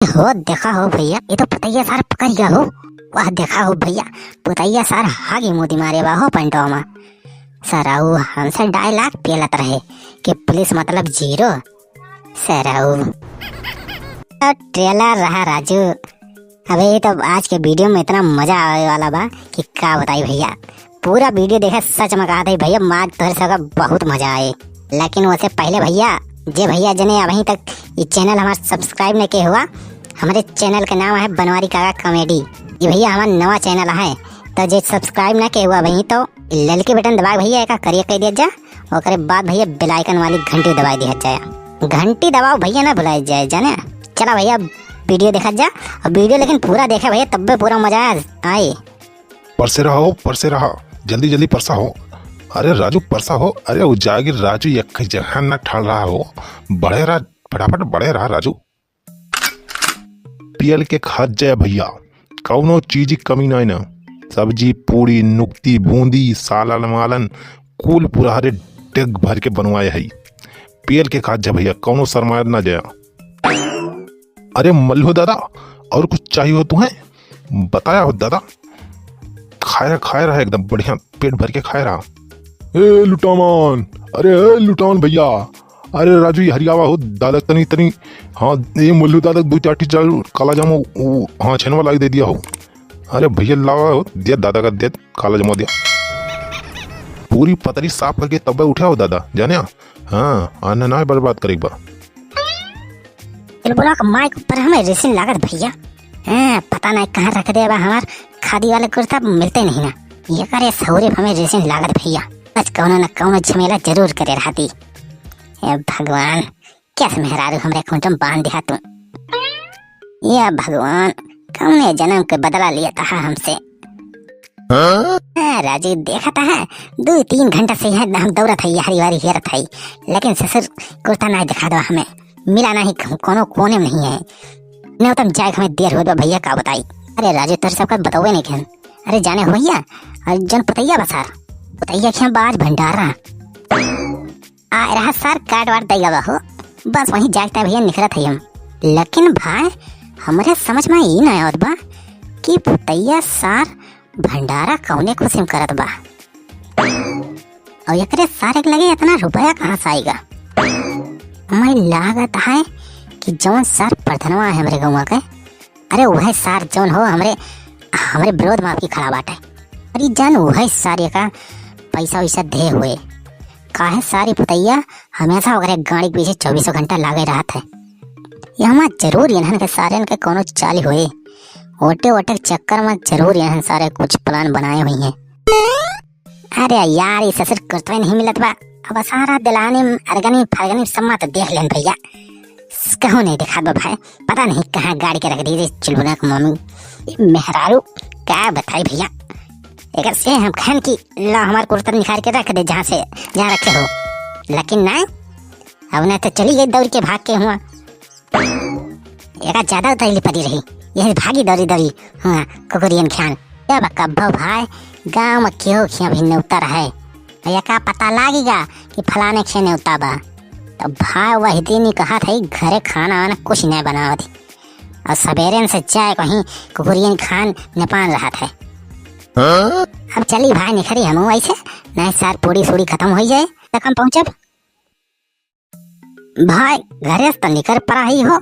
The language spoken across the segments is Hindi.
हो देखा हो भैया, ये तो पुतैया सार पकड़ गया हो। वह देखा हो भैया, पुतैया सार हागी मोदी मारे बा हो पंटो में। सराऊ हमसे डायलॉग पेलत रहे कि पुलिस मतलब जीरो। सराऊ तो ट्रेलर रहा राजू। अबे तो आज के वीडियो में इतना मजा आने वाला बा कि क्या बताई भैया। पूरा वीडियो देखे सच में कहा था भैया, मार तोहर सका बहुत मजा आए। लेकिन उससे पहले भैया, जे भैया जने अभी तक ये चैनल हमारा सब्सक्राइब नहीं किया हुआ, हमारे चैनल का नाम है बनवारी काका कॉमेडी। ये भैया हमारा नवा चैनल है, तो जे सब्सक्राइब ना किया हुआ भैया तो ललके बटन दबा भैया एक करिए कह दिया जा। और बाद भैया बेल आइकन वाली घंटी दबा दिया जाए। घंटी दबाओ भैया ना भुलाया जाए जाने। चला भैया वीडियो देखा जा, और वीडियो लेकिन पूरा देखा भैया तब भी पूरा मजा आए। परसे रहो जल्दी जल्दी परसा हो। अरे राजू परसा हो। अरे उजागिर राजू एक जगह न ठल रहा हो, बढ़े रहा फटाफट बढ़े रहा राजू। पियल के खा जाए भैया, कौनो चीज की कमी नहीं ना। सब्जी पूरी नुक्ती बूंदी सालन मालन कुल पूरा हरे डेग भर के बनवाए है। पियल के खा जाए भैया, कौनो शर्मा ना जाए। अरे मल्हो दादा और कुछ चाहिए हो तुम्हें बताया हो दादा। खाया रहा एकदम बढ़िया, पेट भर के खाया रहा। ए लुटामान, अरे लुटामान भैया, अरे राजू ये हरियावा हो दादा तनी तनी। हाँ ये मल्लू दादा दो चाटी चाल काला जामो हाँ छनवा लाग दे दिया हो। अरे भैया लावा हो दिया दादा का दे काला जामो दिया। पूरी पतरी साफ करके तब उठा हो दादा जाने। हाँ आना ना बर्बाद करे एक बार। बोला माइक ऊपर हमें रेसिन लागत भैया। पता नहीं कहाँ रख दे हमार खादी वाले कुर्ता मिलते नहीं ना। ये करे सौरे हमें रेसिन लागत भैया। आज कौनो न कौनो झमेला जरूर करे रहती। ये भगवान कैसे मेहरारू हमरे खूंटम बांध दिया तुम। ये भगवान कौने जन्म के बदला लिया था हमसे। राजू देखा था 2-3 घंटा से यहाँ हम दौड़ा था हरी वारी हेर था, लेकिन ससुर कुर्ता नहीं दिखा दो हमें, मिला नहीं कोनो कोने में नहीं है। नहीं तुम जाए हमें देर हो भैया का बताई। अरे राजू तेरे सबका बताओगे नहीं खेन। अरे जाने हो भैया जन पुतैया बसार पुतैया खेम बाज भंडारा आ रहा सार काट वाट दैया हो, बस वहीं जागता भैया निखरत है हम। लेकिन भाई हमारे समझ में ही ना आवत बा कि पुतैया सार भंडारा कौने खुशी में करत बा, और एकरे सारे के लगे इतना रुपया कहाँ से आएगा। हमें लागत है कि जौन सार प्रधनवा है हमारे गाँव के, अरे वह सार जौन हो हमारे विरोध में आपकी खड़ा बाटे। अरे जान वह सारे का पैसा वैसा दे हुए काहे सारी पुतैया हमेशा वगैरह गाड़ी के पीछे 24 घंटा लागे रहा था। यहाँ जरूर इन्हन के सारे के कोनो चाली हुए ओटे चक्कर में जरूर यहाँ सारे कुछ प्लान बनाए हुई हैं। अरे यार ये ससुर कुर्ता नहीं मिलत बा, अब सारा दिलानी अरगनी फरगनी सम्मा तो देख लेन भैया। कहूँ नहीं दिखा दो भाई, पता नहीं कहाँ गाड़ी के रख दी चुलबुना की मम्मी मेहरारू क्या बताई भैया। एक से हम खान की ला हमारे कुर्ता निकाल के रख दे जहाँ रखे हो, लेकिन नहीं अब ना तो चली गई दौड़ के भाग के हुआ। एक ज्यादा तैली पड़ी रही यही भागी दौड़ी हाँ कुकुरियन खान। जब कब्बो भाई गाँव में क्यों भी न्योता रहे भैया का पता लागेगा कि फलाने खे न्योता बा, तो भाई वही दिन ही कहा था घरे खाना वाना कुछ नहीं बनावा थी, और सवेरे से चाय कहीं कुकुरियन खान नेपाल रहा था। अब चली भाई निखरी हम वैसे नहीं सार पूरी सूरी खत्म हो जाए तक हम पहुंचब। भाई घरे तो निकर पड़ा ही हो,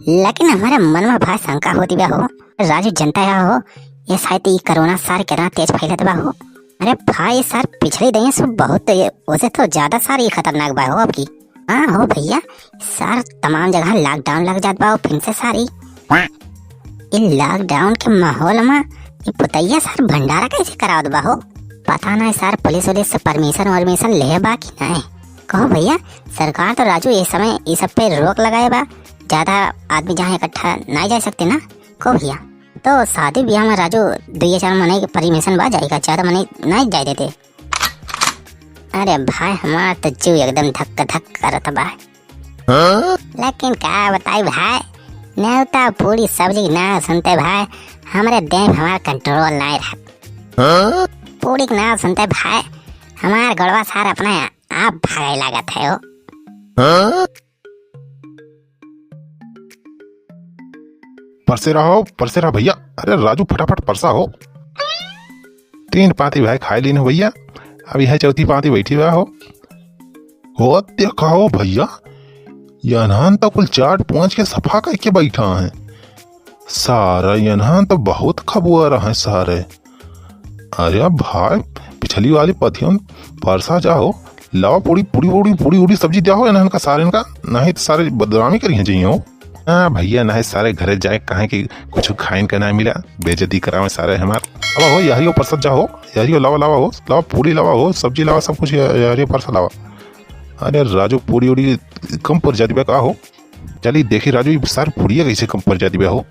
लेकिन हमारे मन में भाई शंका होती बा हो राजू जनता हो ये शायद ये कोरोना सार कितना तेज फैलत बा हो। अरे भाई सार पिछले दिन से बहुत उसे तो ज्यादा सार ये खतरनाक बा हो आपकी। हाँ हो भैया सार तमाम जगह लॉकडाउन लग जात बा फिर से सारी। इन लॉकडाउन के माहौल में ये पुतैया सार भंडारा कैसे करावत बा हो, पता नहीं सार पुलिस वुलिस से परमिशन ले बा कि नहीं। कहो भैया सरकार तो राजू ये समय ये सब पे रोक लगाए बा, ज्यादा आदमी जहाँ इकट्ठा नहीं जा सकते ना। को भैया तो शादी ब्याह में राजू 2-4 महीने की परमिशन बा जाएगा, ज्यादा महीने नहीं जाए देते। अरे भाई हमारा तो जीव एकदम धक करत बा। लेकिन क्या बताई भाई न्योता पूरी सब्जी ना सुनते भाई, हमारे देह हमारा कंट्रोल नहीं रहा। पूरी ना सुनते भाई हमारा गड़वा सार अपने आप भागे लागत है हो। परसे रहो भैया। अरे राजू फटाफट परसा हो। 3 पाती भाई खाई लीन भैया, अब यह चौथी पाती बैठी हुआ हो देखा हो भैया, यनहान तो कुल 4-5 के सफा करके बैठा है सारा। यनहान तो बहुत खबुआ रहा है सारे। अरे भाई पिछली वाली पथियों परसा जाओ, लावा पूरी सब्जी जाओ इन्हन का सारे इनका, नहीं तो सारे बदनामी करी चाहिए हो। हाँ भैया नहीं सारे घरे जाए कहे कि कुछ खाइन का ना मिला, बेइज्जती करावे सारे हमारे। अब हो यारियो परसत जाओ, यारियो लावा हो, लावा पूरी लावा हो, सब्जी लावा, सब कुछ यारियो परसा लावा। अरे राजू पूरी उड़ी कम पर जाती का हो, चलिए देखी राजू सारे पूड़िया कैसे कम पर जाती हो।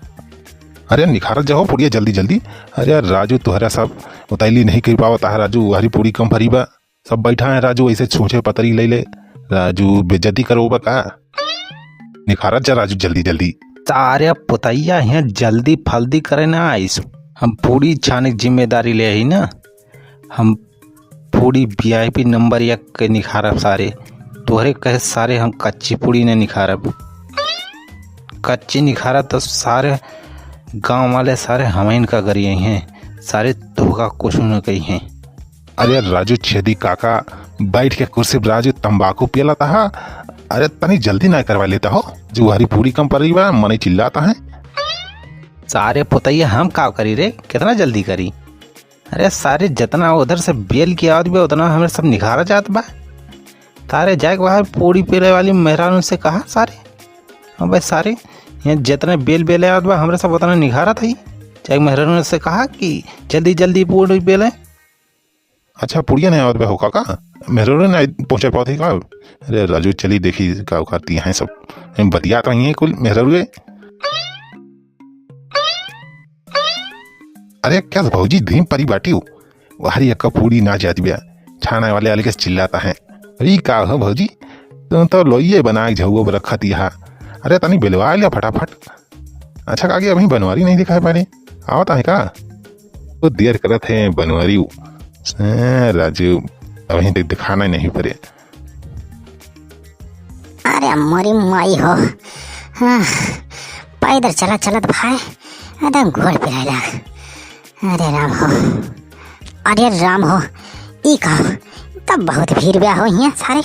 अरे निखारत जाओ पूड़िया जल्दी। अरे राजू तुहरा सब उतैली नहीं कर पावता है राजू, हरी पूरी कम भरी बा, सब बैठा है राजू ऐसे छूछे पतरी ले राजू बेइज्जती करो का। निखारत जा राजू जल्दी। सारे पुतैया यहाँ जल्दी फल्दी करे ना आइस, हम पूरी छाने की जिम्मेदारी ले आई ना, हम पूरी VIP नंबर 1 के निखारब सारे। तोहरे कहे सारे हम कच्ची पूरी ने निखारब, कच्ची निखारब तो सारे गांव वाले सारे हम इनका गरिए हैं, सारे धोखा कुछ न कही हैं। अरे राजू छेदी काका बैठ के कुर्सी पर राजू तंबाकू पियला था। अरे तनी जल्दी ना करवा लेता हो, जो हरी पूरी कम पर रही बा मने चिल्लाता है। सारे पुतैया हम का करी रे, कितना जल्दी करी। अरे सारे जितना उधर से बेल की आवत बा उतना हमें सब निखारा जात बा। तारे जाके बाहर पूरी पेले वाली मेहरान से कहा सारे, हाँ भाई सारे यहाँ जितना बेल आवत बा हमारे सब उतना निखारा था। जाके मेहरान से कहा कि जल्दी पूरी बेले। अच्छा पुड़िया नहीं आवत बा हो काका, मेहरों ने पहुंचा पाते का। अरे राजू चली देखी का करती हैं सब, बतिया तो ही कुल मेहरुए। अरे क्या भौजी धीम परी बाटी हो, हरी अक्का पूरी ना जाती बिया, छाना वाले वाले के चिल्लाता है। अरे का हो भौजी तुम तो लोइये बना के झुओ रखा तिहा। अरे तनी बेलवा लिया फटाफट। अच्छा काकी अभी बनवारी नहीं दिखाए पहले, आवता है का तो देर करत है बनवारी। राजू अभी तक दिखाना नहीं पड़े। अरे मोरी माई हो, हाँ, पैदल चलत भाई एकदम घोड़ पे लग। अरे राम हो ई का तब बहुत भीड़ ब्याह हो यहाँ सारे,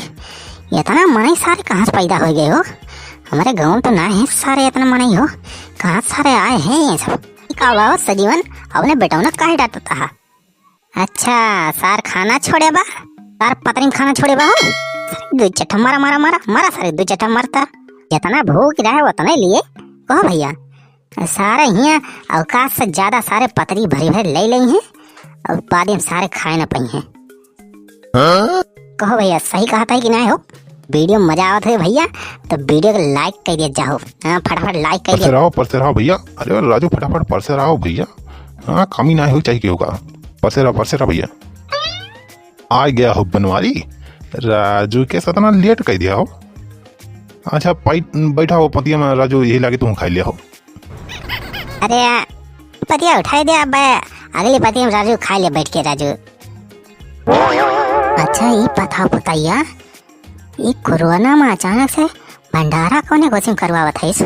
इतना मनाई सारे कहाँ से पैदा हो गए हो। हमारे गाँव तो ना है सारे इतना मनाई हो, कहाँ सारे आए हैं ये सब। का बाबा सजीवन अपने बेटा ने काहे डांटता है। अच्छा सार खाना छोड़े बा, सार पत्नी में खाना छोड़े बा हो, दो चट्टा मारा सारे दो चट्टा मारता। जितना भूख रहा है उतना लिए कहो भैया, सारे यहाँ अवकाश से ज्यादा सारे पतरी भरी ले हैं और बाद में सारे खाए न पाई हैं। कहो भैया सही कहा था कि नहीं हो। वीडियो मजा आवत है भैया तो वीडियो को लाइक कर दिया जाओ, हाँ फटाफट लाइक कर दिया। परसे रहो भैया। अरे राजू फटाफट परसे रहो भैया, हाँ कमी ना हो चाहिए होगा। परसे रहो भैया। आ गया हो बनवारी, राजू के साथ ना लेट कर दिया हो। अच्छा बैठा हो पतिया में राजू, यही लागे तुम खा लिया हो। अरे पतिया उठाई दिया, अगली पतिया में राजू खा लिया बैठ के राजू। अच्छा ये पता बताइया ये कोरोना में अचानक से भंडारा कोने कोचिंग करवावत है, इस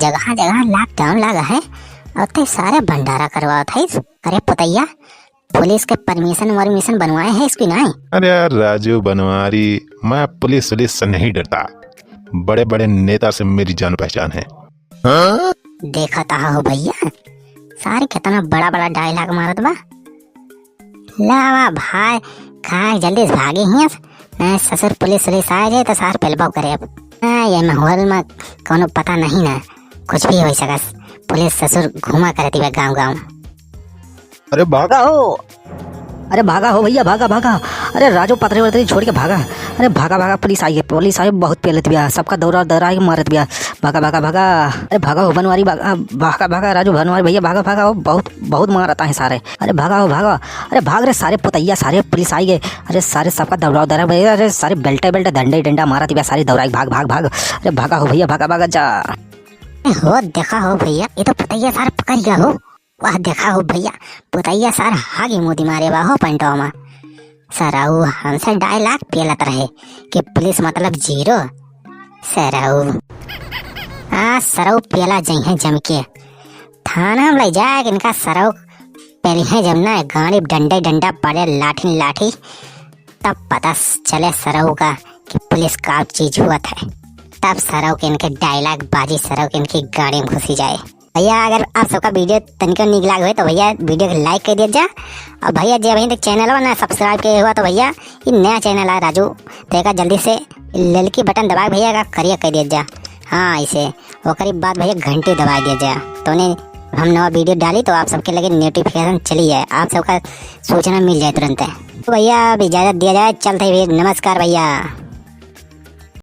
जगह लॉकडाउन लगा है और तो सारे भंडारा करवावत है। अरे पुतैया पुलिस के परमिशन बनवाए हैं इसकी नहीं। अरे यार राजू बनवारी, मैं पुलिस से नहीं डरता, बड़े बड़े नेता से मेरी जान पहचान है। हाँ? देखा था हो भैया सारे कितना बड़ा डायलॉग मारत बा। लावा भाई खा जल्दी से भागे हिया, ससुर पुलिस आ जाए तो सार पेलबाव करे। अब ये माहौल में कोनो पता नहीं ना, कुछ भी हो सकस। पुलिस ससुर घुमा करती है गांव। अरे भागा हो भैया, भागा। अरे राजू पतरे छोड़ के भागा। अरे भागा पुलिस आई है बहुत पेलत बिया, सबका दौरा के मारत बिया। भागा। अरे भागा हो बनवारी, भागा राजू बनवारी भैया, भागा हो, बहुत मारता है सारे। अरे भागा हो। अरे भाग रे सारे पुतैया, सारे पुलिस आई गए। अरे सारे सबका दौरा भैया, अरे सारे बेल्टे डंडा मारत बिया सारे दौरा। भाग। अरे भागा हो भैया, भागा जा हो। देखा हो भैया ये तो पुतैया सार पकड़ गया हो। वाह देखा हो भैया पुतैया सार हागी मोदी मारे बा हो पंटो में। सराऊ हमसे डायलॉग पेलत रहे कि पुलिस मतलब जीरो। सराऊ हाँ सरऊ पेला जइहे जम के थाना हम ले जाए इनका सरऊ पहले है जमना है गाड़ी डंडे डंडा पड़े लाठी लाठी तब पता चले सरऊ का कि पुलिस का चीज हुआ था। तब सरऊ के इनके डायलॉग बाजी सरऊ के इनकी गाड़ी में घुसी जाए। भैया अगर आप सबका वीडियो तनिक निक लाग हुए तो भैया वीडियो को लाइक कर दीजिए। और भैया जब अभी तक चैनल हो ना सब्सक्राइब किया हुआ तो भैया ये नया चैनल है राजू देखा जल्दी से ललकी बटन दबा भैया का करिए कर दीजिए। हाँ इसे वो करीब बाद भैया घंटी दबा दीजिए तो उन्हें हम नवा वीडियो डाली तो आप सबके लगे नोटिफिकेशन चली जाए, आप सबका सूचना मिल जाए तुरंत। तो भैया अब इजाज़त दिया जाए, चलते हुए नमस्कार भैया।